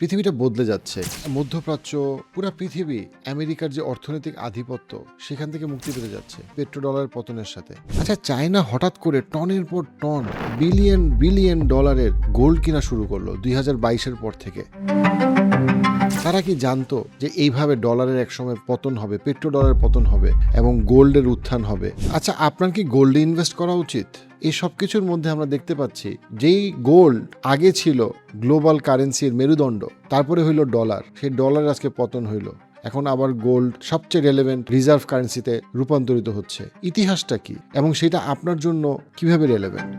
পৃথিবীটা বদলে যাচ্ছে। মধ্যপ্রাচ্য, পুরা পৃথিবী আমেরিকার যে অর্থনৈতিক আধিপত্য সেখান থেকে মুক্তি পেতে যাচ্ছে পেট্রোডলারের পতনের সাথে। আচ্ছা, চায়না হঠাৎ করে টনের পর টন বিলিয়ন বিলিয়ন ডলারের গোল্ড কিনা শুরু করলো 2022-এর পর থেকে। তারা কি জানতো যে এইভাবে ডলারের একসময় পতন হবে, পেট্রোডলারের পতন হবে এবং গোল্ডের উত্থান হবে? আচ্ছা, আপনার কি গোল্ডে ইনভেস্ট করা উচিত? এই সব কিছুর মধ্যে আমরা দেখতে পাচ্ছি যেই গোল্ড আগে ছিল গ্লোবাল কারেন্সির মেরুদণ্ড, তারপরে হইল ডলার, সেই ডলার আজকে পতন হইল। এখন আবার গোল্ড সবচেয়ে রেলেভেন্ট রিজার্ভ কারেন্সিতে রূপান্তরিত হচ্ছে। ইতিহাসটা কি এবং সেটা আপনার জন্য কিভাবে রেলেভেন্ট?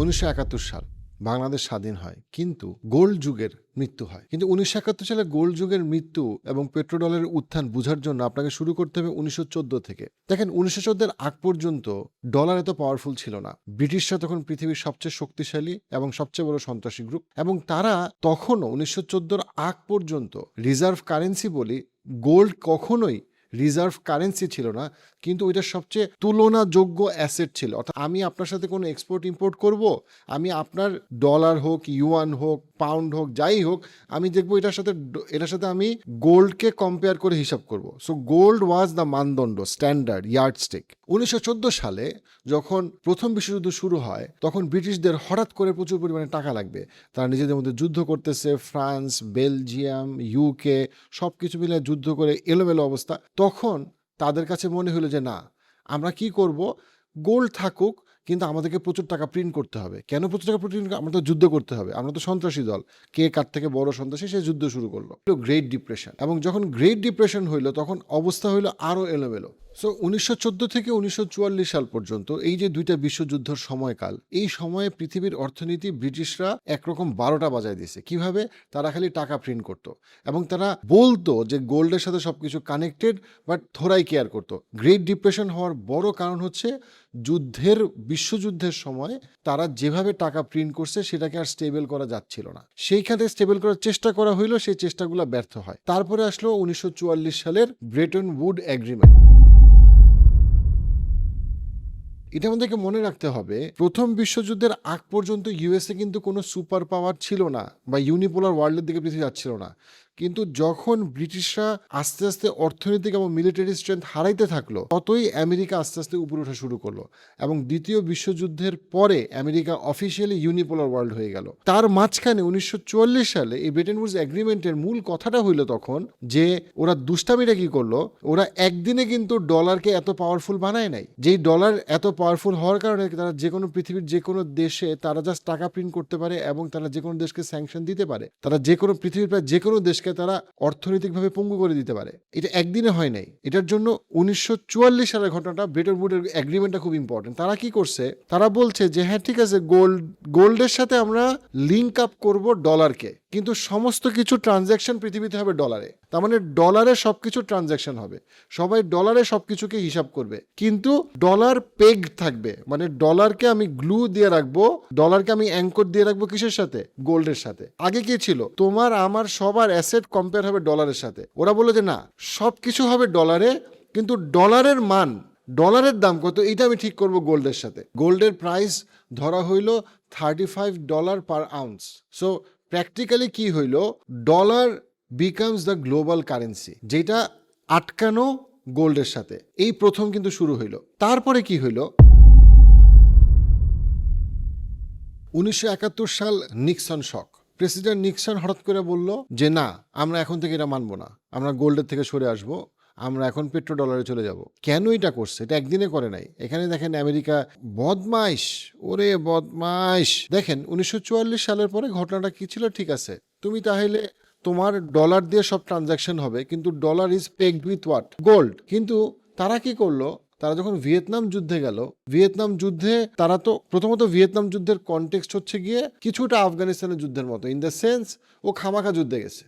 1971 সাল বাংলাদেশ স্বাধীন হয়, কিন্তু গোল্ড যুগের মৃত্যু হয়। কিন্তু 1971 সালে গোল্ড যুগের মৃত্যু এবং পেট্রোডলারের উত্থান বোঝার জন্য আপনাকে শুরু করতে হবে 1914 থেকে। দেখেন, 1914-এর আগ পর্যন্ত ডলার এত পাওয়ারফুল ছিল না। ব্রিটিশরা তখন পৃথিবীর সবচেয়ে শক্তিশালী এবং সবচেয়ে বড় সন্ত্রাসী গ্রুপ, এবং তারা তখনও 1914-র আগ পর্যন্ত রিজার্ভ কারেন্সি বলি গোল্ড কখনোই রিজার্ভ কারেন্সি ছিল না, কিন্তু ওইটা সবচেয়ে তুলনাযোগ্য অ্যাসেট ছিল। অর্থাৎ আমি আপনার সাথে কোনো এক্সপোর্ট ইম্পোর্ট করব, আমি আপনার ডলার হোক, ইউয়ান হোক, পাউন্ড হোক, যাই হোক, আমি দেখবো এটার সাথে আমি গোল্ডকে কম্পেয়ার করে হিসাব করব। সো গোল্ড ওয়াজ দ্য মানদণ্ড, স্ট্যান্ডার্ড, ইয়ার্ডস্টিক। 1914 সালে যখন প্রথম বিশ্বযুদ্ধ শুরু হয়, তখন ব্রিটিশদের হঠাৎ করে প্রচুর পরিমাণে টাকা লাগবে। তারা নিজেদের মধ্যে যুদ্ধ করতেছে, ফ্রান্স, বেলজিয়াম, ইউকে সব কিছু মিলে যুদ্ধ করে এলোমেলো অবস্থা। তখন তাদের কাছে মনে হলো যে না, আমরা কি করব, গোল্ড থাকুক, কিন্তু আমাদেরকে প্রচুর টাকা প্রিন্ট করতে হবে। কেন প্রচুর টাকা প্রিন্ট? আমরা তো যুদ্ধ করতে হবে, আমরা তো সন্ত্রাসী দল, কে কার থেকে বড় সন্ত্রাসী, সে যুদ্ধ শুরু করলো। গ্রেট ডিপ্রেশন, এবং যখন গ্রেট ডিপ্রেশন হইলো তখন অবস্থা হইলো আরো এলোমেলো। সো 1914 থেকে 1944 সাল পর্যন্ত এই যে দুইটা বিশ্বযুদ্ধের সময়কাল, এই সময়ে পৃথিবীর অর্থনীতি ব্রিটিশরা একরকম 12টা বাজায় দিয়েছে। কিভাবে? তারা খালি টাকা প্রিন্ট করতো এবং তারা বলতো যে গোল্ডের সাথে সবকিছু কানেক্টেড, বাট থোড়াই কেয়ার করতো। গ্রেট ডিপ্রেশন হওয়ার বড় কারণ হচ্ছে বিশ্বযুদ্ধের সময় তারা যেভাবে টাকা প্রিন্ট করছে সেটাকে আর স্টেবল করা যাচ্ছিল না। সেইখানে স্টেবল করার চেষ্টা করা হইলো, সেই চেষ্টাগুলো ব্যর্থ হয়। তারপরে আসলো 1944 সালের ব্রেটন উড এগ্রিমেন্ট। এটা আমাদেরকে মনে রাখতে হবে, প্রথম বিশ্বযুদ্ধের আগ পর্যন্ত ইউএসএ কিন্তু কোনো সুপার পাওয়ার ছিল না, বা ইউনিপোলার ওয়ার্ল্ডের দিকে পৃথিবী যাচ্ছিল না। কিন্তু যখন ব্রিটিশরা আস্তে আস্তে অর্থনৈতিক এবং মিলিটারি স্ট্রেংথ হারাইতে থাকলো, ততই আমেরিকা আস্তে আস্তে উপরে ওঠা শুরু করলো, এবং দ্বিতীয় বিশ্বযুদ্ধের পরে আমেরিকা অফিসিয়ালি ইউনিপোলার ওয়ার্ল্ড হয়ে গেল। তার মাঝখানে 1944 সালে এই ব্রেটন উডস এগ্রিমেন্টের মূল কথাটা হইল তখন যে ওরা দুষ্টামিটা কি করলো, ওরা একদিনে কিন্তু ডলারকে এত পাওয়ারফুল বানায় নাই। যেই ডলার এত পাওয়ারফুল হওয়ার কারণে তারা যে কোনো পৃথিবীর যে কোনো দেশে তারা জাস্ট টাকা প্রিন্ট করতে পারে এবং তারা যে কোনো দেশকে স্যাংশন দিতে পারে, তারা যে কোনো পৃথিবীর প্রায় যে কোনো দেশকে তারা অর্থনৈতিকভাবে পঙ্গু করে দিতে পারে। এটা একদিনে হয় নাই। এটার জন্য 1944 সালের ঘটনাটা, ব্রেটন উডস এগ্রিমেন্টটা খুব ইম্পর্টেন্ট। তারা কি করছে, তারা বলছে যে হ্যাঁ ঠিক আছে, গোল্ডের সাথে আমরা লিঙ্ক আপ করব ডলারকে, কিন্তু সমস্ত কিছু ট্রানজ্যাকশন পৃথিবীতে হবে ডলারে। তার মানে ডলারে সবকিছু ট্রানজ্যাকশন হবে, সবাই ডলারে সবকিছুকে হিসাব করবে, কিন্তু ডলার পেগ থাকবে। মানে ডলারকে আমি গ্লু দিয়ে রাখবো, ডলারকে আমি অ্যাঙ্কর দিয়ে রাখবো কিসের সাথে? গোল্ডের সাথে। আগে কি ছিল, তোমার আমার সবার অ্যাসেট কম্পেয়ার হবে ডলারের সাথে। ওরা বললো যে না, সবকিছু হবে ডলারে, কিন্তু ডলারের মান, ডলারের দাম কত এটা আমি ঠিক করব গোল্ডের সাথে। গোল্ডের প্রাইস ধরা হইল $35 পার আউন্স। সো প্র্যাকটিক্যালি কি হইল, dollar becomes the global currency, যেটা আটকানো গোল্ডের সাথে। এই প্রথম কিন্তু শুরু হইল। তারপরে কি হইল, 1971 সাল নিক্সন শক। প্রেসিডেন্ট নিক্সন হঠাৎ করে বলল যে না, আমরা এখন থেকে এটা মানবো না, আমরা গোল্ডের থেকে সরে আসবো, আমরা এখন পেট্রো ডলারে চলে যাব। কেন এটা করছে? এটা একদিনে করে নাই। এখানে দেখেন আমেরিকা বদমাইশ, ওরে বদমাইশ। দেখেন 1944 সালের পরে ঘটনাটা কি ছিল, ঠিক আছে, তুমি তাহলে তোমার ডলার দিয়ে সব ট্রানজাকশন হবে, কিন্তু dollar is pegged with what? Gold. কিন্তু তারা কি করলো, তারা যখন ভিয়েতনাম যুদ্ধে গেল, ভিয়েতনাম যুদ্ধে তারা তো প্রথমত, ভিয়েতনাম যুদ্ধের কনটেক্সট হচ্ছে গিয়ে কিছুটা আফগানিস্তানের যুদ্ধের মতো, ইন দ্য সেন্স ও খামাখা যুদ্ধে গেছে।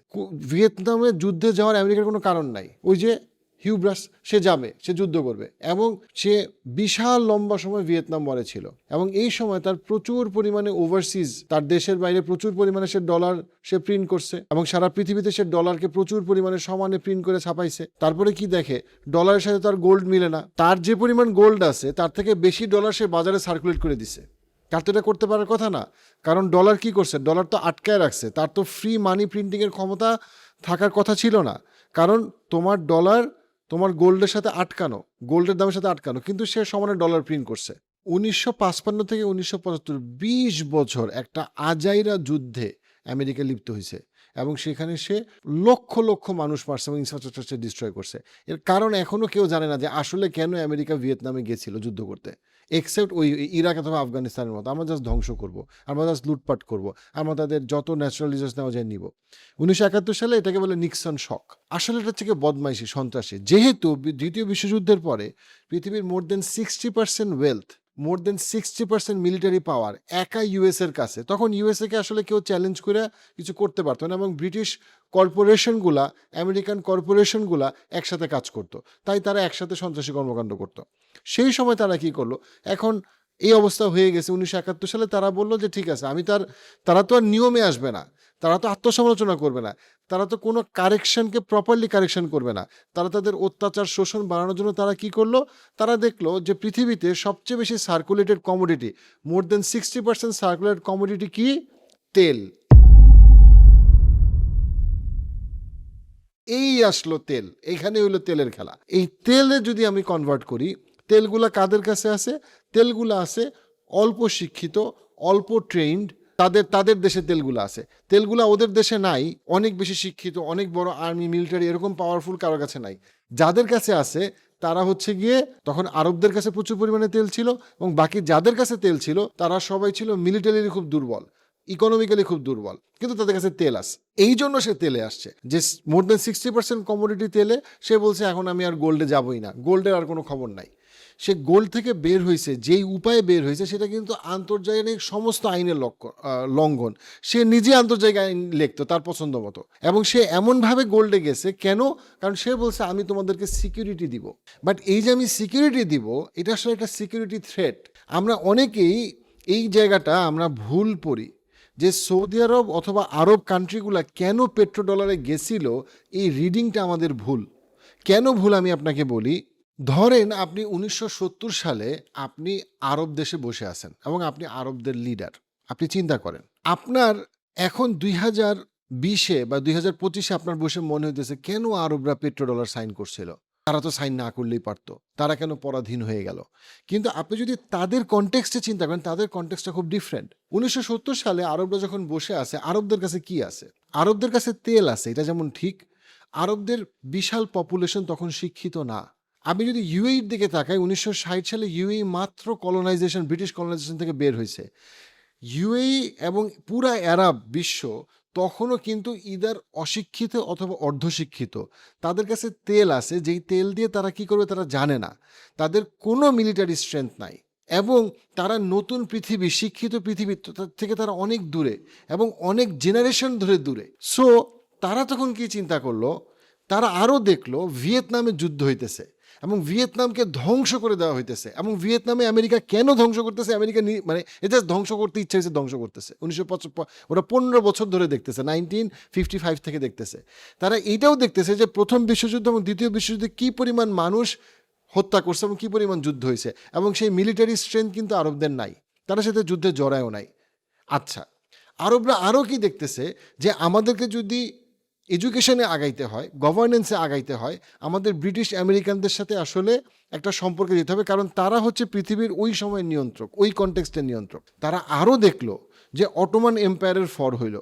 ভিয়েতনামের যুদ্ধে যাওয়ার আমেরিকার কোনো কারণ নাই। ওই যে হিউব্রাস, সে যাবে, সে যুদ্ধ করবে, এবং সে বিশাল লম্বা সময় ভিয়েতনাম ওয়ারে ছিল, এবং এই সময় তার প্রচুর পরিমাণে ওভারসিজ, তার দেশের বাইরে প্রচুর পরিমাণে সে ডলার সে প্রিন্ট করছে, এবং সারা পৃথিবীতে সে ডলারকে প্রচুর পরিমাণে সমানে প্রিন্ট করে ছাপাইছে। তারপরে কি দেখে, ডলারের সাথে তার গোল্ড মিলে না, তার যে পরিমাণ গোল্ড আছে তার থেকে বেশি ডলার সে বাজারে সার্কুলেট করে দিছে। তার তো এটা করতে পারার কথা না, কারণ ডলার কি করছে, ডলার তো আটকায় রাখছে, তার তো ফ্রি মানি প্রিন্টিংয়ের ক্ষমতা থাকার কথা ছিল না, কারণ তোমার ডলার তোমার গোল্ডের সাথে আটকানো, গোল্ডের দামের সাথে আটকানো, কিন্তু সে সমানে ডলার প্রিন্ট করছে। 1955 থেকে 1975 20 বছর একটা আজাইরা যুদ্ধে আমেরিকা লিপ্ত হয়েছে, এবং সেখানে সে লক্ষ লক্ষ মানুষ মারছে এবং ইনফ্রাস্ট্রাকচার ডিস্ট্রয় করছে। এর কারণ এখনো কেউ জানে না যে আসলে কেন আমেরিকা ভিয়েতনামে গেছিল যুদ্ধ করতে, এক্সেপ্ট ওই ইরাক অথবা আফগানিস্তানের মতো। আমরা জাস্ট ধ্বংস করব, আমরা জাস্ট লুটপাট করব, আমরা তাদের যত ন্যাচারাল রিসোর্স নেওয়া যায় নিব। 1971 সালে এটাকে বলে নিক্সন শক। আসলে এটা থেকে বদমাইশি, সন্ত্রাসী। যেহেতু দ্বিতীয় বিশ্বযুদ্ধের পরে পৃথিবীর মোর দেন 60% ওয়েলথ, মোর দেন 60% মিলিটারি পাওয়ার একা ইউএস এর কাছে, তখন ইউএসএ কে আসলে কেউ চ্যালেঞ্জ করে কিছু করতে পারতো না, এবং ব্রিটিশ কর্পোরেশনগুলা, আমেরিকান কর্পোরেশনগুলা একসাথে কাজ করতো, তাই তারা একসাথে সন্ত্রাসী কর্মকাণ্ড করতো। সেই সময় তারা কি করলো, এখন এই অবস্থা হয়ে গেছে 1971 সালে তারা বললো যে ঠিক আছে, তারা তো আর নিয়মে আসবে না, তারা তো আত্মসমালোচনা করবে না, তারা তো কোনো কারেকশনকে প্রপারলি কারেকশন করবে না, তারা তাদের অত্যাচার শোষণ বাড়ানোর জন্য তারা কি করলো, তারা দেখলো যে পৃথিবীতে সবচেয়ে বেশি সার্কুলেটেড কমোডিটি, মোর দেন 60% সার্কুলেটেড কমোডিটি কি, তেল। এই আসলো তেল, এইখানে হইলো তেলের খেলা। এই তেলে যদি আমি কনভার্ট করি, তেলগুলা কাদের কাছে আছে, তেলগুলা আছে অল্প শিক্ষিত, অল্প ট্রেন্ড, তাদের দেশে তেলগুলো আছে। তেলগুলা ওদের দেশে নাই, অনেক বেশি শিক্ষিত, অনেক বড় আর্মি মিলিটারি এরকম পাওয়ারফুল কারোর কাছে নাই। যাদের কাছে আছে তারা হচ্ছে গিয়ে, তখন আরবদের কাছে প্রচুর পরিমাণে তেল ছিল, এবং বাকি যাদের কাছে তেল ছিল তারা সবাই ছিল মিলিটারি খুব দুর্বল, ইকোনমিক্যালি খুব দুর্বল, কিন্তু তাদের কাছে তেল আছে, এই জন্য সে তেলে আসছে। যে মোর দেন 60% কমোডিটি তেলে, সে বলছে এখন আমি আর গোল্ডে যাবই না, গোল্ডের আর কোনো খবর নাই। সে গোল্ড থেকে বের হয়েছে, যেই উপায়ে বের হয়েছে সেটা কিন্তু আন্তর্জাতিক সমস্ত আইনের লঙ্ঘন। সে নিজে আন্তর্জাতিক আইন লিখতো তার পছন্দ মতো, এবং সে এমনভাবে গোল্ডে গেছে কেন, কারণ সে বলছে আমি তোমাদেরকে সিকিউরিটি দিব। বাট এই যে আমি সিকিউরিটি দিব, এটা আসলে একটা সিকিউরিটি থ্রেট। আমরা অনেকেই এই জায়গাটা আমরা ভুল পড়ি, যে সৌদি আরব অথবা আরব কান্ট্রিগুলা কেন পেট্রো ডলারে গেছিল, এই রিডিংটা আমাদের ভুল। কেন ভুল আমি আপনাকে বলি। ধরেন আপনি 1970 সালে আপনি আরব দেশে বসে আছেন এবং আপনি আরবদের লিডার। আপনি চিন্তা করেন, আপনার এখন 2020-এ বা 2025-এ আপনার বসে মনে হইতেছে কেন আরবরা পেট্রো ডলার সাইন করছিল, তারা তো সাইন না করলেই পারতো, তারা কেন পরাধীন হয়ে গেল। কিন্তু আপনি যদি তাদের কনটেক্সটে চিন্তা করেন, তাদের কনটেক্সটটা খুব ডিফারেন্ট। 1970 সালে আরবরা যখন বসে আছে, আরবদের কাছে কি আছে, আরবদের কাছে তেল আছে, এটা যেমন ঠিক। আরবদের বিশাল পপুলেশন তখন শিক্ষিত না। আমি যদি ইউএইর দিকে তাকাই, 1960 সালে ইউএই মাত্র কলোনাইজেশন, ব্রিটিশ কলোনাইজেশন থেকে বের হয়েছে। ইউএই এবং পুরা আরব বিশ্ব তখনও কিন্তু ইদার অশিক্ষিত অথবা অর্ধশিক্ষিত। তাদের কাছে তেল আছে, যেই তেল দিয়ে তারা কি করবে তারা জানে না, তাদের কোনো মিলিটারি স্ট্রেংথ নাই, এবং তারা নতুন পৃথিবী, শিক্ষিত পৃথিবী থেকে তারা অনেক দূরে এবং অনেক জেনারেশন ধরে দূরে। সো তারা তখন কি চিন্তা করলো, তারা আরও দেখলো ভিয়েতনামে যুদ্ধ হইতেছে এবং ভিয়েতনামকে ধ্বংস করে দেওয়া হইতেছে, এবং ভিয়েতনামে আমেরিকা কেন ধ্বংস করতেছে, আমেরিকা মানে এটা ধ্বংস করতে ইচ্ছা হয়েছে, ধ্বংস করতেছে। 1975 ওরা 15 বছর ধরে দেখতেছে, 1955 থেকে দেখতেছে। তারা এইটাও দেখতেছে যে প্রথম বিশ্বযুদ্ধ এবং দ্বিতীয় বিশ্বযুদ্ধে কী পরিমাণ মানুষ হত্যা করছে এবং কী পরিমাণ যুদ্ধ হয়েছে, এবং সেই মিলিটারি স্ট্রেংথ কিন্তু আরবদের নাই, তারা সাথে যুদ্ধে জড়ায়ও নাই। আচ্ছা, আরবরা আরও কি দেখতেছে, যে আমাদেরকে যদি এডুকেশনে আগাইতে হয়, গভর্নেন্সে আগাইতে হয়, আমাদের ব্রিটিশ আমেরিকানদের সাথে আসলে একটা সম্পর্কে যেতে হবে, কারণ তারা হচ্ছে পৃথিবীর ওই সময়ের নিয়ন্ত্রক, ওই কনটেক্সটের নিয়ন্ত্রক। তারা আরও দেখলো যে অটোমান এম্পায়ারের ফর হইল।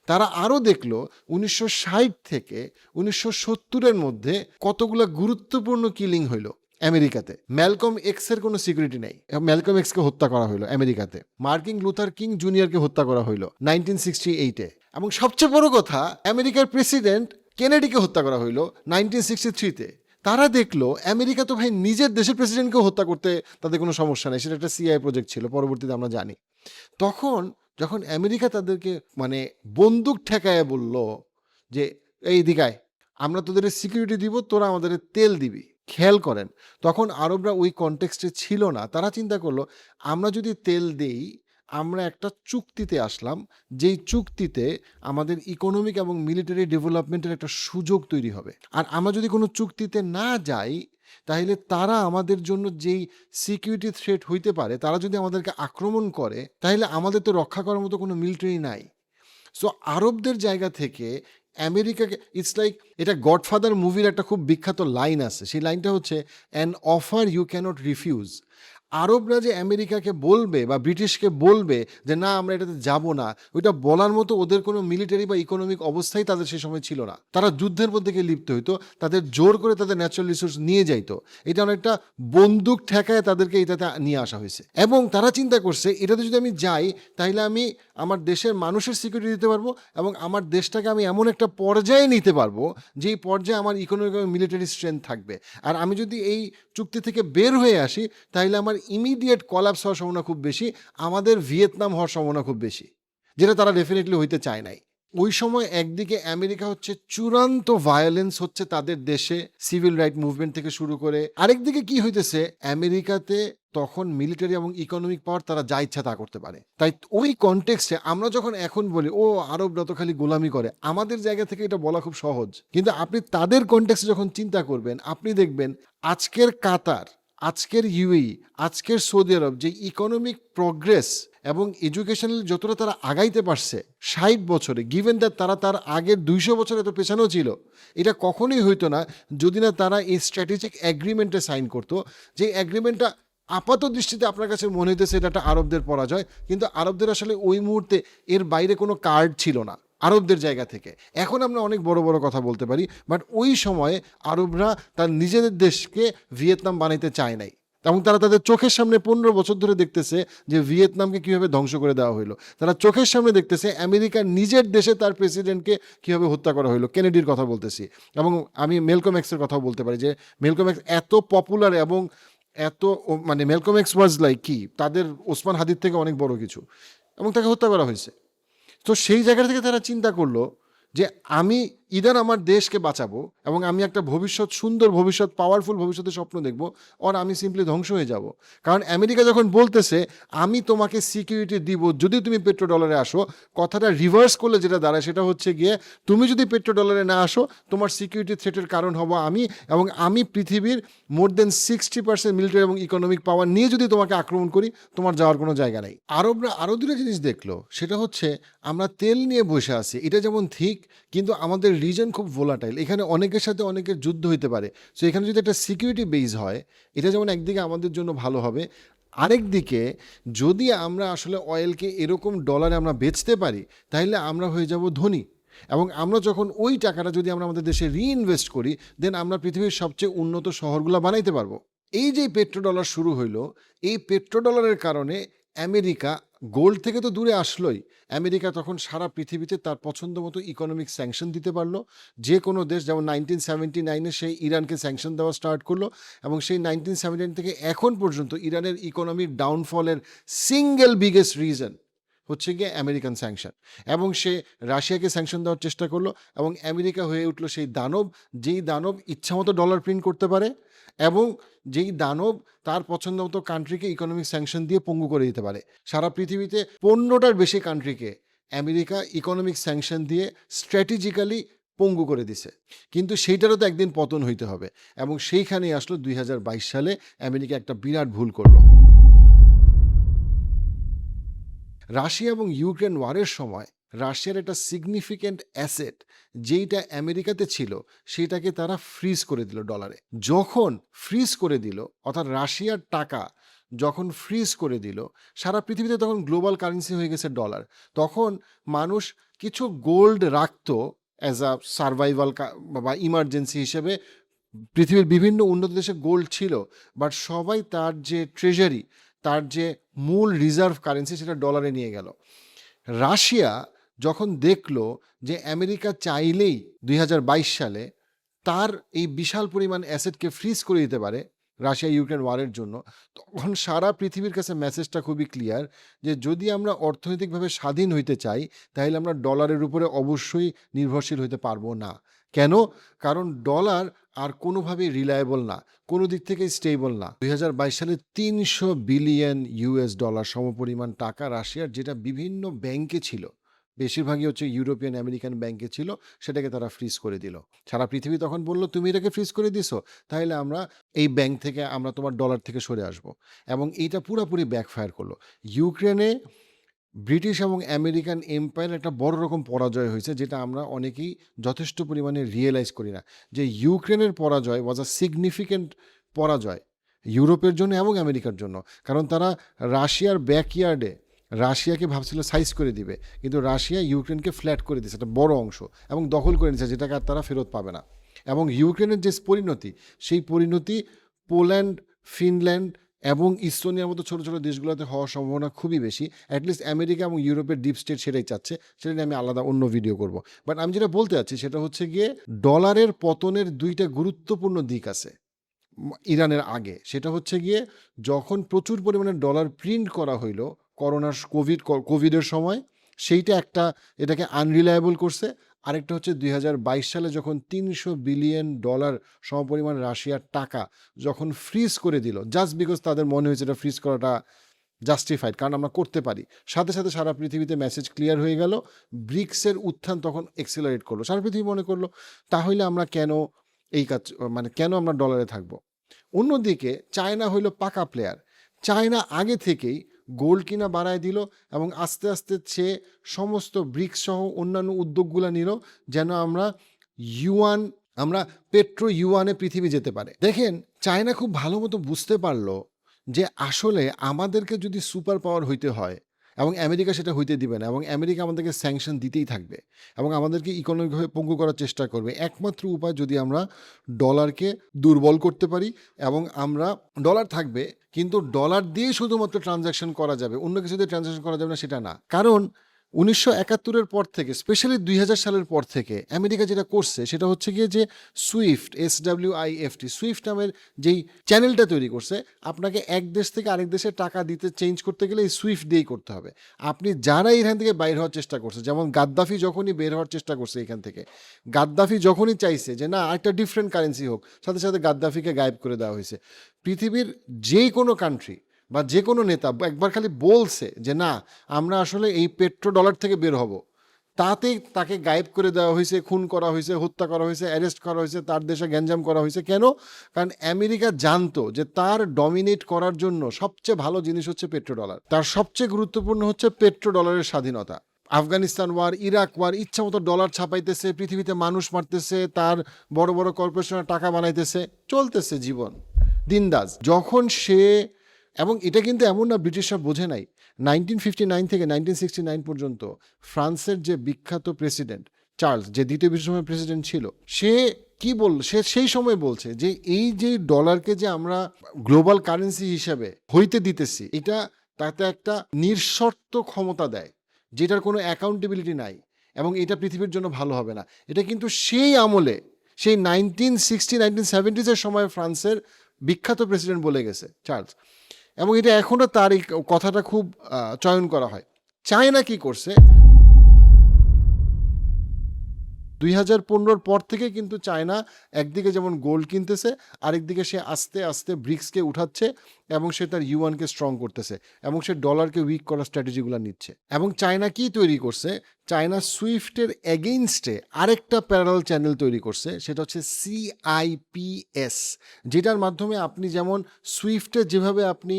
তারা আরও দেখলো 1960 থেকে 1970-এর মধ্যে কতগুলো গুরুত্বপূর্ণ কিলিং হইল আমেরিকাতে। ম্যালকম এক্সের কোনো সিকিউরিটি নেই, ম্যালকম এক্সকে হত্যা করা হইলো আমেরিকাতে। মার্টিন লুথার কিং জুনিয়রকে হত্যা করা হইলো 1968-এ। এবং সবচেয়ে বড় কথা, আমেরিকার প্রেসিডেন্ট কেনেডিকে হত্যা করা হইলো 1963-তে। তারা দেখলো আমেরিকা তো ভাই নিজের দেশের প্রেসিডেন্টকেও হত্যা করতে তাদের কোনো সমস্যা নেই, সেটা একটা সিআই প্রজেক্ট ছিল, পরবর্তীতে আমরা জানি। তখন যখন আমেরিকা তাদেরকে মানে বন্দুক ঠেকায় বলল যে এই দিকায় আমরা তোদের সিকিউরিটি দিব, তোরা আমাদের তেল দিবি, খেয়াল করেন তখন আরবরা ওই কনটেক্সটে ছিল না। তারা চিন্তা করলো আমরা যদি তেল দেই, আমরা একটা চুক্তিতে আসলাম, যেই চুক্তিতে আমাদের ইকোনমিক এবং মিলিটারি ডেভেলপমেন্টের একটা সুযোগ তৈরি হবে। আর আমরা যদি কোনো চুক্তিতে না যাই, তাহলে তারা আমাদের জন্য যেই সিকিউরিটি থ্রেট হইতে পারে, তারা যদি আমাদেরকে আক্রমণ করে, তাহলে আমাদের তো রক্ষা করার মতো কোনো মিলিটারি নাই। সো আরবদের জায়গা থেকে আমেরিকাকে ইটস লাইক, এটা গডফাদার মুভির একটা খুব বিখ্যাত লাইন আছে, সেই লাইনটা হচ্ছে an offer you can't refuse. আরবরা যে আমেরিকাকে বলবে বা ব্রিটিশকে বলবে যে না আমরা এটাতে যাব না, ওইটা বলার মতো ওদের কোনো মিলিটারি বা ইকোনমিক অবস্থাই তাদের সেই সময় ছিল না। তারা যুদ্ধের মধ্যে গিয়ে লিপ্ত হইতো, তাদের জোর করে তাদের ন্যাচারাল রিসোর্স নিয়ে যাইতো। এটা অনেকটা বন্দুক ঠেকায় তাদেরকে এটাতে নিয়ে আসা হয়েছে, এবং তারা চিন্তা করছে এটাতে যদি আমি যাই তাহলে আমি আমার দেশের মানুষের সিকিউরিটি দিতে পারবো, এবং আমার দেশটাকে আমি এমন একটা পর্যায়ে নিতে পারবো যেই পর্যায়ে আমার ইকোনমিক এবং মিলিটারি স্ট্রেংথ থাকবে। আর আমি যদি এই চুক্তি থেকে বের হয়ে আসি তাহলে আমার ইমিডিয়েট কলাপস হওয়ার সম্ভাবনা খুব বেশি, আমাদের ভিয়েতনাম হওয়ার সম্ভাবনা খুব বেশি, যেটা তারা ডেফিনেটলি হইতে চায় নাই। ওই সময় একদিকে আমেরিকা হচ্ছে চূড়ান্ত ভায়োলেন্স হচ্ছে তাদের দেশে, সিভিল রাইট মুভমেন্ট থেকে শুরু করে। আরেকদিকে কি হইতেছে, আমেরিকাতে তখন মিলিটারি এবং ইকোনমিক পাওয়ার, তারা যা ইচ্ছা তা করতে পারে। তাই ওই কনটেক্সটে আমরা যখন এখন বলি ও আরবরা তো খালি গোলামি করে, আমাদের জায়গা থেকে এটা বলা খুব সহজ, কিন্তু আপনি তাদের কনটেক্সটে যখন চিন্তা করবেন, আপনি দেখবেন আজকের কাতার, আজকের ইউএই, আজকের সৌদি আরব যে ইকোনমিক প্রগ্রেস এবং এডুকেশনাল যতটা তারা আগাইতে পারছে 60 বছরে, গিভেন দ্যাট তারা তার আগের 200 বছরে তো পেছানো ছিল, এটা কখনোই হইতো না যদি না তারা এই স্ট্র্যাটেজিক অ্যাগ্রিমেন্টে সাইন করতো। যে অ্যাগ্রিমেন্টটা আপাত দৃষ্টিতে আপনার কাছে মনে হইতেছে এটা একটা আরবদের পরাজয়, কিন্তু আরবদের আসলে ওই মুহূর্তে এর বাইরে কোনো কার্ড ছিল না আরবদের জায়গা থেকে। এখন আমরা অনেক বড় বড় কথা বলতে পারি, বাট ওই সময়ে আরবরা তার নিজেদের দেশকে ভিয়েতনাম বানাইতে চায় নাই, এবং তারা তাদের চোখের সামনে 15 বছর ধরে দেখতেছে যে ভিয়েতনামকে কীভাবে ধ্বংস করে দেওয়া হলো। তারা চোখের সামনে দেখতেছে আমেরিকার নিজের দেশে তার প্রেসিডেন্টকে কীভাবে হত্যা করা হলো, কেনেডির কথা বলতেছি, এবং আমি মেলকম এক্সের কথাও বলতে পারি যে মেলকম এক্স এত পপুলার এবং এত মানে মেলকম এক্স ওয়াজ লাইক কি তাদের ওসমান হাদির থেকে অনেক বড় কিছু, এবং তাকে হত্যা করা হয়েছে। তো সেই জায়গা থেকে তারা চিন্তা করলো যে আমি ইদার আমার দেশকে বাঁচাবো এবং আমি একটা ভবিষ্যৎ, সুন্দর ভবিষ্যৎ, পাওয়ারফুল ভবিষ্যতের স্বপ্ন দেখবো, আর আমি সিম্পলি ধ্বংস হয়ে যাব। কারণ আমেরিকা যখন বলতেছে আমি তোমাকে সিকিউরিটি দিব যদি তুমি পেট্রো ডলারে আসো, কথাটা রিভার্স করলে যেটা দাঁড়ায় সেটা হচ্ছে গিয়ে তুমি যদি পেট্রো ডলারে না আসো তোমার সিকিউরিটি থ্রেটের কারণ হব আমি, এবং আমি পৃথিবীর মোর দেন 60% মিলিটারি এবং ইকোনমিক পাওয়ার নিয়ে যদি তোমাকে আক্রমণ করি তোমার যাওয়ার কোনো জায়গা নেই। আরবরা আরও দুটো জিনিস দেখলো, সেটা হচ্ছে আমরা তেল নিয়ে বসে আছি, এটা যেমন ঠিক, কিন্তু আমাদের রিজন খুব ভোলাটাইল, এখানে অনেকের সাথে অনেকের যুদ্ধ হইতে পারে। সো এখানে যদি একটা সিকিউরিটি বেস হয়, এটা যেমন একদিকে আমাদের জন্য ভালো হবে, আরেকদিকে যদি আমরা আসলে অয়েলকে এরকম ডলারে আমরা বেচতে পারি তাহলে আমরা হয়ে যাব ধনী, এবং আমরা যখন ওই টাকাটা যদি আমরা আমাদের দেশে রিইনভেস্ট করি দেন আমরা পৃথিবীর সবচেয়ে উন্নত শহরগুলো বানাইতে পারবো। এই যে পেট্রো ডলার শুরু হইলো, এই পেট্রো ডলারের কারণে আমেরিকা গোল্ড থেকে তো দূরে আসলোই, আমেরিকা তখন সারা পৃথিবীতে তার পছন্দ মতো ইকোনমিক স্যাংশন দিতে পারলো। যে কোনো দেশ, যেমন 1979-এ সেই ইরানকে স্যাংশন দেওয়া স্টার্ট করলো, এবং সেই 1979 থেকে এখন পর্যন্ত ইরানের ইকোনমির ডাউনফলের সিঙ্গেল বিগেস্ট রিজন হচ্ছে গিয়ে আমেরিকান স্যাংশন। এবং সে রাশিয়াকে স্যাংশন দেওয়ার চেষ্টা করলো, এবং আমেরিকা হয়ে উঠলো সেই দানব, যেই দানব ইচ্ছামতো ডলার প্রিন্ট করতে পারে, এবং যেই দানব তার পছন্দ মতো কান্ট্রিকে ইকোনমিক স্যাংশন দিয়ে পঙ্গু করে দিতে পারে। সারা পৃথিবীতে 15টার বেশি কান্ট্রিকে আমেরিকা ইকোনমিক স্যাংশন দিয়ে স্ট্র্যাটেজিক্যালি পঙ্গু করে দিছে। কিন্তু সেইটারও তো একদিন পতন হইতে হবে, এবং সেইখানেই আসলো 2022 সালে আমেরিকা একটা বিরাট ভুল করলো। রাশিয়া এবং ইউক্রেন ওয়ারের সময় রাশিয়ার একটা সিগনিফিক্যান্ট অ্যাসেট যেইটা আমেরিকাতে ছিল সেটাকে তারা ফ্রিজ করে দিল ডলারে। যখন ফ্রিজ করে দিল, অর্থাৎ রাশিয়ার টাকা যখন ফ্রিজ করে দিল, সারা পৃথিবীতে তখন গ্লোবাল কারেন্সি হয়ে গেছে ডলার। তখন মানুষ কিছু গোল্ড রাখতো অ্যাজ আ সার্ভাইভাল বা ইমার্জেন্সি হিসেবে। পৃথিবীর বিভিন্ন উন্নত দেশে গোল্ড ছিল, বাট সবাই তার যে ট্রেজারি, তার যে মূল রিজার্ভ কারেন্সি সেটা ডলারে নিয়ে গেল। রাশিয়া যখন দেখলো যে আমেরিকা চাইলেই 2022 সালে তার এই বিশাল পরিমাণ অ্যাসেটকে ফ্রিজ করে দিতে পারে রাশিয়া ইউক্রেন ওয়ারের জন্য, তখন সারা পৃথিবীর কাছে মেসেজটা খুবই ক্লিয়ার যে যদি আমরা অর্থনৈতিকভাবে স্বাধীন হইতে চাই তাহলে আমরা ডলারের উপরে অবশ্যই নির্ভরশীল হইতে পারবো না। কেন? কারণ ডলার আর কোনোভাবেই রিলায়েবল না, কোনো দিক থেকে স্টেবল না। 2022 সালে 300 বিলিয়ন ইউএস ডলার সমপরিমাণ টাকা রাশিয়ার, যেটা বিভিন্ন ব্যাংকে ছিল, বেশিরভাগই হচ্ছে ইউরোপিয়ান আমেরিকান ব্যাংকে ছিল, সেটাকে তারা ফ্রিজ করে দিল। সারা পৃথিবী তখন বলল, তুমি এটাকে ফ্রিজ করে দিছো, তাহলে আমরা এই ব্যাংক থেকে আমরা তোমার ডলার থেকে সরে আসব। এবং এইটা পুরোপুরি ব্যাকফায়ার করলো। ইউক্রেনে ব্রিটিশ এবং আমেরিকান এম্পায়ার একটা বড় রকম পরাজয় হয়েছে, যেটা আমরা অনেকেই যথেষ্ট পরিমাণে রিয়েলাইজ করি না, যে ইউক্রেনের পরাজয় ওয়াজ আ সিগনিফিক্যান্ট পরাজয় ইউরোপের জন্য এবং আমেরিকার জন্য। কারণ তারা রাশিয়ার ব্যাকইয়ার্ডে রাশিয়াকে ভাবছিল সাইজ করে দিবে, কিন্তু রাশিয়া ইউক্রেনকে ফ্ল্যাট করে দিয়েছে একটা বড় অংশ এবং দখল করে নিয়েছে, যেটাকে আর তারা ফেরত পাবে না। এবং ইউক্রেনের যে পরিণতি, সেই পরিণতি পোল্যান্ড, ফিনল্যান্ড এবং ইস্তোনিয়ার মতো ছোটো ছোটো দেশগুলোতে হওয়ার সম্ভাবনা খুবই বেশি। অ্যাটলিস্ট আমেরিকা এবং ইউরোপের ডিপ স্টেট সেটাই চাচ্ছে, সেটা নিয়ে আমি আলাদা অন্য ভিডিও করব। বাট আমি যেটা বলতে চাচ্ছি সেটা হচ্ছে গিয়ে, ডলারের পতনের দুইটা গুরুত্বপূর্ণ দিক আছে ইরানের আগে। সেটা হচ্ছে গিয়ে, যখন প্রচুর পরিমাণে ডলার প্রিন্ট করা হইলো কোভিডের সময়, সেইটা একটা এটাকে আনরিলায়েবল করছে। আরেকটা হচ্ছে 2022 সালে যখন $300 বিলিয়ন সমপরিমাণ রাশিয়ার টাকা যখন ফ্রিজ করে দিল, জাস্ট বিকজ তাদের মনে হয়েছে এটা ফ্রিজ করাটা জাস্টিফাইড, কারণ আমরা করতে পারি। সাথে সাথে সারা পৃথিবীতে মেসেজ ক্লিয়ার হয়ে গেল, ব্রিক্সের উত্থান তখন এক্সেলারেট করলো। সারা পৃথিবী মনে করলো, তাহলে আমরা কেন এই কাজ, মানে কেন আমরা ডলারে থাকবো। অন্যদিকে চায়না হইল পাকা প্লেয়ার। চায়না আগে থেকেই গোল্ড কিনা বাড়ায় দিল এবং আস্তে আস্তে সে সমস্ত ব্রিক্স সহ অন্যান্য উদ্যোগগুলো নিল, যেন আমরা পেট্রো ইউয়ানে পৃথিবী যেতে পারে। দেখেন, চায়না খুব ভালো মতো বুঝতে পারলো যে আসলে আমাদেরকে যদি সুপার পাওয়ার হইতে হয়, এবং আমেরিকা সেটা হইতে দিবে না, এবং আমেরিকা আমাদেরকে স্যাংশন দিতেই থাকবে এবং আমাদেরকে ইকোনমিকভাবে পঙ্গু করার চেষ্টা করবে, একমাত্র উপায় যদি আমরা ডলারকে দুর্বল করতে পারি। এবং আমরা ডলার থাকবে, কিন্তু ডলার দিয়ে শুধুমাত্র ট্রানজ্যাকশন করা যাবে, অন্য কিছু দিয়ে ট্রানজ্যাকশন করা যাবে না, সেটা না। কারণ 1971-এর পর থেকে, স্পেশালি 2000 সালের পর থেকে আমেরিকা যেটা করছে সেটা হচ্ছে গিয়ে যে সুইফট, SWIFT, সুইফট নামের যেই চ্যানেলটা তৈরি করছে, আপনাকে এক দেশ থেকে আরেক দেশে টাকা দিতে চেঞ্জ করতে গেলে এই সুইফট দিয়েই করতে হবে। আপনি যারা এখান থেকে বাইর হওয়ার চেষ্টা করছে, যেমন গাদ্দাফি যখনই বের হওয়ার চেষ্টা করছে এখান থেকে, গাদ্দাফি যখনই চাইছে যে না একটা ডিফারেন্ট কারেন্সি হোক, সাথে সাথে গাদ্দাফিকে গায়েব করে দেওয়া হয়েছে। পৃথিবীর যে কোনো কান্ট্রি বা যে কোনো নেতা একবার খালি বলছে যে না আমরা আসলে এই পেট্রো ডলার থেকে বের হব, তাতেই তাকে গায়েব করে দেওয়া হয়েছে, খুন করা হয়েছে, হত্যা করা হয়েছে, অ্যারেস্ট করা হয়েছে, তার দেশে গ্যাঞ্জাম করা হয়েছে। কেন? কারণ আমেরিকা জানতো যে তার ডমিনেট করার জন্য সবচেয়ে ভালো জিনিস হচ্ছে পেট্রো ডলার, তার সবচেয়ে গুরুত্বপূর্ণ হচ্ছে পেট্রো ডলারের স্বাধীনতা। আফগানিস্তান ওয়ার, ইরাক ওয়ার, ইচ্ছা মতো ডলার ছাপাইতেছে, পৃথিবীতে মানুষ মারতেছে, তার বড় বড় কর্পোরেশনের টাকা বানাইতেছে, চলতেছে জীবন দিনদাজ। যখন সে, এবং এটা কিন্তু এমন না ব্রিটিশরা বোঝে নাই, 1959 থেকে 1969 পর্যন্ত ফ্রান্সের যে বিখ্যাত প্রেসিডেন্ট চার্লস, যে দ্বিতীয় বিশ্বযুদ্ধের প্রেসিডেন্ট ছিল, সে কি বলল, সে সেই সময় বলছে যে এই যে ডলারকে যে আমরা গ্লোবাল কারেন্সি হিসেবে হইতে দিতেছি, এটা তাতে একটা নিঃশর্ত ক্ষমতা দেয়, যেটার কোনো অ্যাকাউন্টেবিলিটি নাই, এবং এটা পৃথিবীর জন্য ভালো হবে না। এটা কিন্তু সেই আমলে, সেই 1970-1970s সময় ফ্রান্সের বিখ্যাত প্রেসিডেন্ট বলে গেছে চার্লস, এবং এটা এখনও তার এই কথাটা খুব চয়ন করা হয়। চায়না কি করছে, 2015-র পর থেকে কিন্তু চায়না একদিকে যেমন গোল্ড কিনতেছে, আরেকদিকে সে আস্তে আস্তে ব্রিক্সকে উঠাচ্ছে এবং সে তার ইউয়ানকে স্ট্রং করতেছে এবং সে ডলারকে উইক করার স্ট্র্যাটেজিগুলো নিচ্ছে। এবং চায়না কি তৈরি করছে, চায়না সুইফটের এগেইনস্টে আরেকটা প্যারালাল চ্যানেল তৈরি করছে, সেটা হচ্ছে CIPS, যেটার মাধ্যমে আপনি যেমন সুইফটে যেভাবে আপনি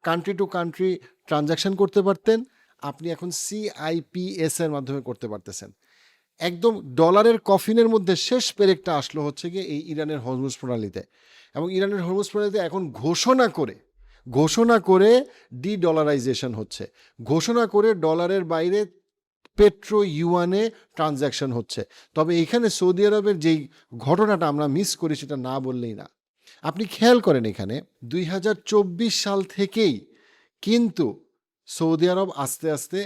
কান্ট্রি টু কান্ট্রি ট্রানজ্যাকশন করতে পারতেন, আপনি এখন CIPS এর মাধ্যমে করতে পারতেছেন। একদম ডলারের কফিনের মধ্যে শেষ পেরেকটা আসলো হচ্ছে গিয়ে এই ইরানের হরমুজ প্রণালীতে। এবং ইরানের হরমুজ প্রণালীতে এখন ঘোষণা করে ডলারাইজেশন হচ্ছে, ঘোষণা করে ডলারের বাইরে পেট্রো ইউয়ানে ট্রানজ্যাকশন হচ্ছে। তবে এখানে সৌদি আরবের যেই ঘটনাটা আমরা মিস করি সেটা না বললেই না। আপনি খেয়াল করেন, এখানে 2024 সাল থেকেই কিন্তু সৌদি আরব আস্তে আস্তে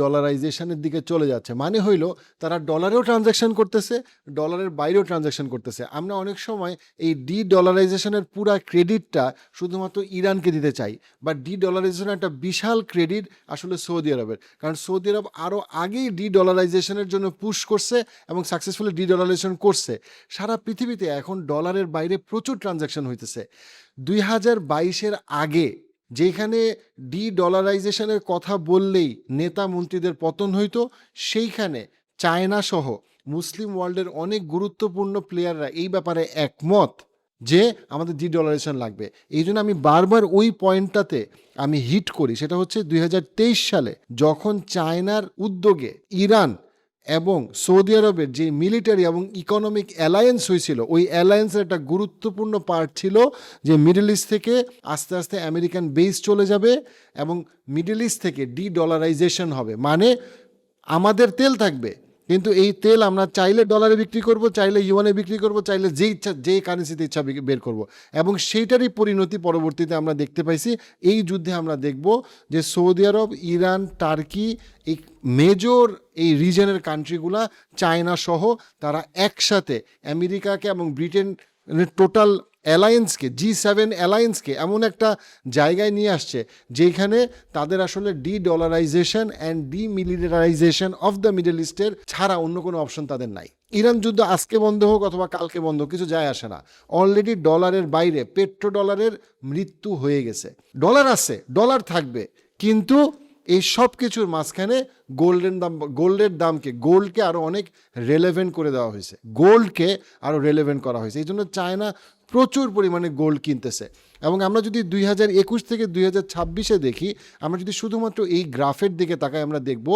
ডলারাইজেশনের দিকে চলে যাচ্ছে। মানে হইল তারা ডলারেও ট্রানজ্যাকশন করতেছে, ডলারের বাইরেও ট্রানজ্যাকশন করতেছে। আমরা অনেক সময় এই ডলারাইজেশনের পুরা ক্রেডিটটা শুধুমাত্র ইরানকে দিতে চাই, বা ডলারাইজেশনের একটা বিশাল ক্রেডিট আসলে সৌদি আরবের, কারণ সৌদি আরব আরও আগেই ডলারাইজেশনের জন্য পুশ করছে এবং সাকসেসফুলি ডলারাইজেশন করছে। সারা পৃথিবীতে এখন ডলারের বাইরে প্রচুর ট্রানজ্যাকশন হইতেছে। 2022-এর আগে যেখানে ডলারাইজেশনের কথা বললেই নেতা মন্ত্রীদের পতন হইতো, সেইখানে চায়না সহ মুসলিম ওয়ার্ল্ডের অনেক গুরুত্বপূর্ণ প্লেয়াররা এই ব্যাপারে একমত যে আমাদের ডলারাইজেশন লাগবে। এই জন্য আমি বারবার ওই পয়েন্টটাতে আমি হিট করি, সেটা হচ্ছে 2023 সালে যখন চায়নার উদ্যোগে ইরান এবং সৌদি আরবের যে মিলিটারি এবং ইকোনমিক অ্যালায়েন্স হয়েছিল, ওই অ্যালায়েন্সের একটা গুরুত্বপূর্ণ পার্ট ছিল যে মিডল ইস্ট থেকে আস্তে আস্তে আমেরিকান বেস চলে যাবে এবং মিডল ইস্ট থেকে ডলারাইজেশন হবে, মানে আমাদের তেল থাকবে, কিন্তু এই তেল আমরা চাইলে ডলারে বিক্রি করব, চাইলে ইউয়ানে বিক্রি করব, চাইলে যে ইচ্ছা যে কারেন্সিতে ইচ্ছা বের করব। এবং সেইটারই পরিণতি পরবর্তীতে আমরা দেখতে পাইছি। এই যুদ্ধে আমরা দেখব যে সৌদি আরব, ইরান, টার্কি, এই মেজর এই রিজনের কান্ট্রিগুলা চায়না সহ তারা একসাথে আমেরিকাকে এবং ব্রিটেন টোটাল অ্যালায়েন্সকে, G7 অ্যালায়েন্সকে এমন একটা জায়গায় নিয়ে আসছে যেখানে তাদের আসলে dollarization and demilitarization of the middle ইস্টের ছাড়া অন্য কোনো অপশন তাদের নাই। ইরান যুদ্ধ আজকে বন্ধ হোক অথবা কালকে বন্ধ হোক, কিছু যায় আসে না। অলরেডি ডলারের বাইরে ডলারের মৃত্যু হয়ে গেছে। ডলার আছে, ডলার থাকবে, কিন্তু এই সব কিছুর মাঝখানে গোল্ডের দামকে, গোল্ডকে আরও অনেক রেলেভেন্ট করে দেওয়া হয়েছে, গোল্ডকে আরও রেলেভেন্ট করা হয়েছে। এই জন্য চায়না প্রচুর পরিমাণে গোল্ড কিনতেছে। এবং আমরা যদি 2021 থেকে 2026 দেখি, আমরা যদি শুধুমাত্র এই গ্রাফের দিকে তাকাই, আমরা দেখব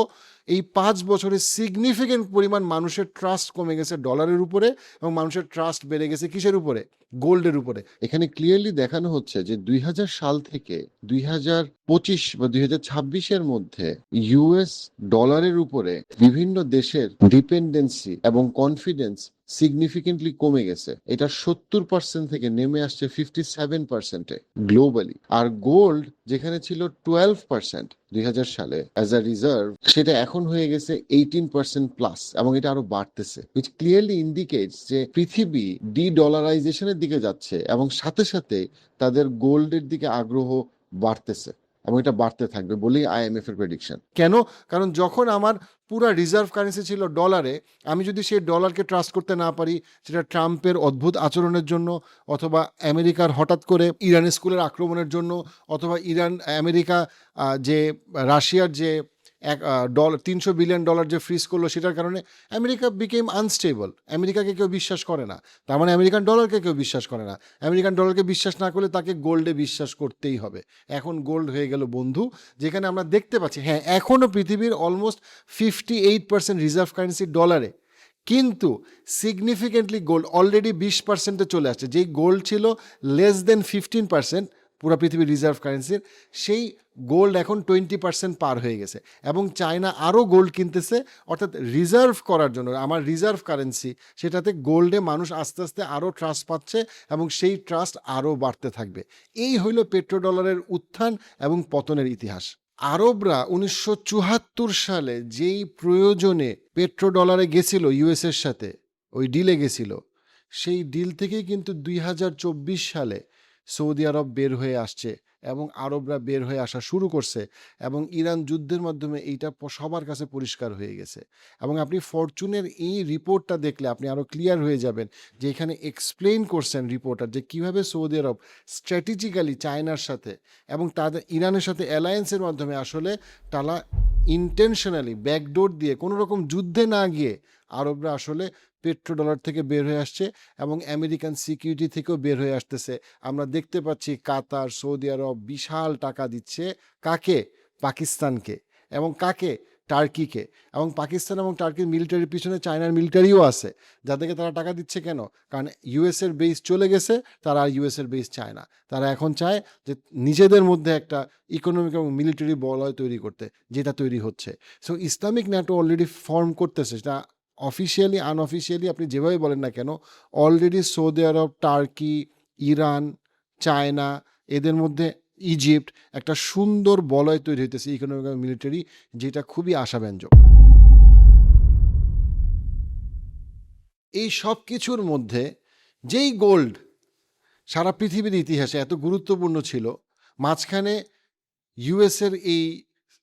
এই 5 বছরে সিগনিফিকেন্ট পরিমাণ মানুষের ট্রাস্ট কমে গেছে ডলারের উপরে এবং মানুষের ট্রাস্ট বেড়ে গেছে কিসের উপরে? গোল্ডের উপরে। এখানে ক্লিয়ারলি দেখানো হচ্ছে যে 2000 সাল থেকে 2025 বা 2026-এর মধ্যে ইউএস ডলারের উপরে বিভিন্ন দেশের ডিপেন্ডেন্সি এবং কনফিডেন্স সিগনিফিকেন্টলি কমে গেছে। এটা 70% থেকে নেমে আসছে 57%-এ গ্লোবালি। আর গোল্ড যেখানে ছিল 12% 2000 সালে অ্যাজ আ রিজার্ভ, সেটা এখন হয়ে গেছে 18% প্লাস, এবং এটা আরো বাড়তেছে, which clearly indicates যে পৃথিবী ডলারাইজেশনের দিকে যাচ্ছে এবং সাথে সাথে তাদের গোল্ডের দিকে আগ্রহ বাড়তেছে, এবং এটা বাড়তে থাকবে বলেই IMF এর প্রেডিকশন। কেন? কারণ যখন আমার পুরা রিজার্ভ কারেন্সি ছিল ডলারে, আমি যদি সেই ডলারকে ট্রাস্ট করতে না পারি, সেটা ট্রাম্পের অদ্ভুত আচরণের জন্য, অথবা আমেরিকার হঠাৎ করে ইরান স্কুলের আক্রমণের জন্য, অথবা আমেরিকা যে রাশিয়ার যে $300 বিলিয়ন যে ফ্রিজ করলো, সেটার কারণে আমেরিকা বিকেম আনস্টেবল। আমেরিকাকে কেউ বিশ্বাস করে না, তার মানে আমেরিকান ডলারকে কেউ বিশ্বাস করে না। আমেরিকান ডলারকে বিশ্বাস না করলে তাকে গোল্ডে বিশ্বাস করতেই হবে। এখন গোল্ড হয়ে গেল বন্ধু, যেখানে আমরা দেখতে পাচ্ছি হ্যাঁ এখনও পৃথিবীর অলমোস্ট 58% রিজার্ভ কারেন্সি ডলারে, কিন্তু সিগনিফিকেন্টলি গোল্ড অলরেডি 20%-এ চলে আসছে। যেই গোল্ড ছিল লেস দেন 15% পুরো পৃথিবীর রিজার্ভ কারেন্সির, সেই গোল্ড এখন 20% পার হয়ে গেছে। এবং চায়না আরও গোল্ড কিনতেছে, অর্থাৎ রিজার্ভ করার জন্য আমার রিজার্ভ কারেন্সি, সেটাতে গোল্ডে মানুষ আস্তে আস্তে আরও ট্রাস্ট পাচ্ছে এবং সেই ট্রাস্ট আরও বাড়তে থাকবে। এই হইল ডলারের উত্থান এবং পতনের ইতিহাস। আরবরা 1974 সালে যেই প্রয়োজনে ডলারে গেছিল ইউএসের সাথে, ওই ডিলে গেছিল, সেই ডিল থেকেই কিন্তু 2024 সালে সৌদি আরব বের হয়ে আসছে এবং আরবরা বের হয়ে আসা শুরু করছে, এবং ইরান যুদ্ধের মাধ্যমে এইটা সবার কাছে পরিষ্কার হয়ে গেছে। এবং আপনি ফরচুনের এই রিপোর্টটা দেখলে আপনি আরও ক্লিয়ার হয়ে যাবেন যে এখানে এক্সপ্লেইন করছেন রিপোর্টার যে কীভাবে সৌদি আরব স্ট্র্যাটেজিক্যালি চায়নার সাথে এবং তাদের ইরানের সাথে অ্যালায়েন্সের মাধ্যমে আসলে তারা ইন্টেনশনালি ব্যাকডোর দিয়ে কোনো রকম যুদ্ধে না গিয়ে আরবরা আসলে ডলার থেকে বের হয়ে আসছে এবং আমেরিকান সিকিউরিটি থেকেও বের হয়ে আসতেছে। আমরা দেখতে পাচ্ছি কাতার, সৌদি আরব বিশাল টাকা দিচ্ছে কাকে? পাকিস্তানকে। এবং কাকে? টার্কিকে। এবং পাকিস্তান এবং টার্কির মিলিটারির পিছনে চায়নার মিলিটারিও আছে, যাদেরকে তারা টাকা দিচ্ছে কেন? কারণ ইউএসের বেস চলে গেছে, তারা আর ইউএসের বেস চায় না। তারা এখন চায় যে নিজেদের মধ্যে একটা ইকোনমিক এবং মিলিটারি বলয় তৈরি করতে, যেটা তৈরি হচ্ছে। So Islamic NATO already form করতেছে, সেটা অফিসিয়ালি আনঅফিসিয়ালি আপনি যেভাবে বলেন না কেন, অলরেডি সৌদি আরব, টার্কি, ইরান, চায়না, এদের মধ্যে ইজিপ্ট একটা সুন্দর বলয় তৈরি হইতেছে ইকোনমিক এবং মিলিটারি, যেটা খুবই আশাব্যঞ্জক। এই সব কিছুর মধ্যে যেই গোল্ড সারা পৃথিবীর ইতিহাসে এত গুরুত্বপূর্ণ ছিল, মাঝখানে ইউএসের এই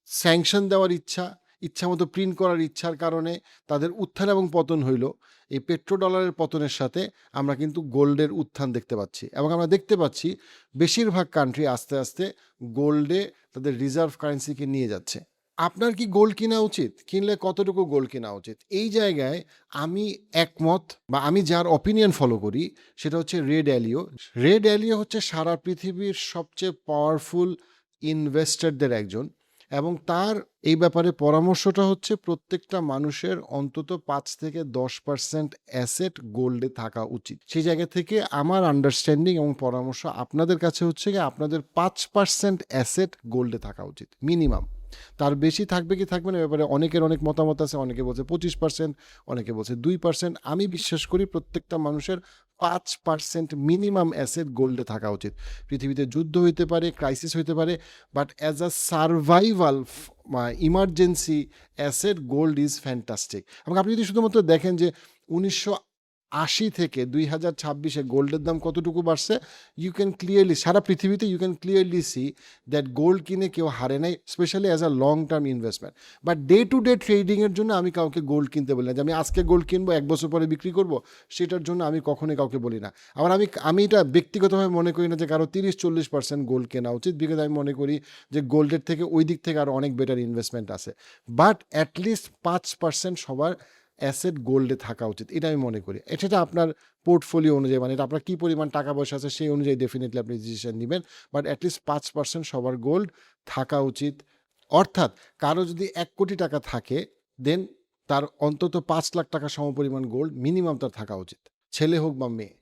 স্যাংশন দেওয়ার ইচ্ছা, ইচ্ছামতো প্রিন্ট করার ইচ্ছার কারণে তাদের উত্থান এবং পতন হইল। এই পেট্রো ডলারের পতনের সাথে আমরা কিন্তু গোল্ডের উত্থান দেখতে পাচ্ছি এবং আমরা দেখতে পাচ্ছি বেশিরভাগ কান্ট্রি আস্তে আস্তে গোল্ডে তাদের রিজার্ভ কারেন্সিকে নিয়ে যাচ্ছে। আপনার কি গোল্ড কিনা উচিত? কিনলে কতটুকু গোল্ড কিনা উচিত? এই জায়গায় আমি একমত বা আমি যার অপিনিয়ন ফলো করি সেটা হচ্ছে রে ড্যালিও। রে ড্যালিও হচ্ছে সারা পৃথিবীর সবচেয়ে পাওয়ারফুল ইনভেস্টরদের একজন এবং তার এই ব্যাপারে পরামর্শটা হচ্ছে প্রত্যেকটা মানুষের অন্তত 5 থেকে 10% অ্যাসেট গোল্ডে থাকা উচিত। সেই জায়গা থেকে আমার আন্ডারস্ট্যান্ডিং এবং পরামর্শ আপনাদের কাছে হচ্ছে গিয়ে আপনাদের 5% অ্যাসেট গোল্ডে থাকা উচিত মিনিমাম। তার বেশি থাকবে কি থাকবে না এ ব্যাপারে অনেকের অনেক মতামত আছে। অনেকে বলছে 25%, অনেকে বলছে 2%। আমি বিশ্বাস করি প্রত্যেকটা মানুষের 5% মিনিমাম অ্যাসেট গোল্ডে থাকা উচিত। পৃথিবীতে যুদ্ধ হইতে পারে, ক্রাইসিস হইতে পারে, but as a survival emergency asset gold is fantastic. এবং আপনি যদি শুধুমাত্র দেখেন যে 1980 থেকে 2026-এ গোল্ডের দাম কতটুকু বাড়ছে, ইউ ক্যান ক্লিয়ারলি সারা পৃথিবীতে you can clearly see that gold কিনে কেউ হারে নাই, specially as a long term investment. But day to day ট্রেডিংয়ের জন্য আমি কাউকে গোল্ড কিনতে বলি না যে আমি আজকে গোল্ড কিনবো 1 বছর পরে বিক্রি করব, সেটার জন্য আমি কখনোই কাউকে বলি না। আবার আমি এটা ব্যক্তিগতভাবে মনে করি না যে কারো 30-40% গোল্ড কেনা উচিত, বিকজ আমি মনে করি যে গোল্ডের থেকে ওই দিক থেকে আরও অনেক বেটার ইনভেস্টমেন্ট আছে। বাট অ্যাটলিস্ট 5% সবার অ্যাসেট গোল্ডে থাকা উচিত, এটা আমি মনে করি। সেটা আপনার পোর্টফোলিও অনুযায়ী, মানে এটা আপনার কী পরিমাণ টাকা পয়সা আছে সেই অনুযায়ী ডেফিনেটলি আপনি ডিসিশন নেবেন। বাট অ্যাটলিস্ট 5% সবার গোল্ড থাকা উচিত। অর্থাৎ কারো যদি 1 কোটি টাকা থাকে, দেন তার অন্তত 5 লাখ টাকা সমপরিমাণ গোল্ড মিনিমাম তার থাকা উচিত, ছেলে হোক বা মেয়ে।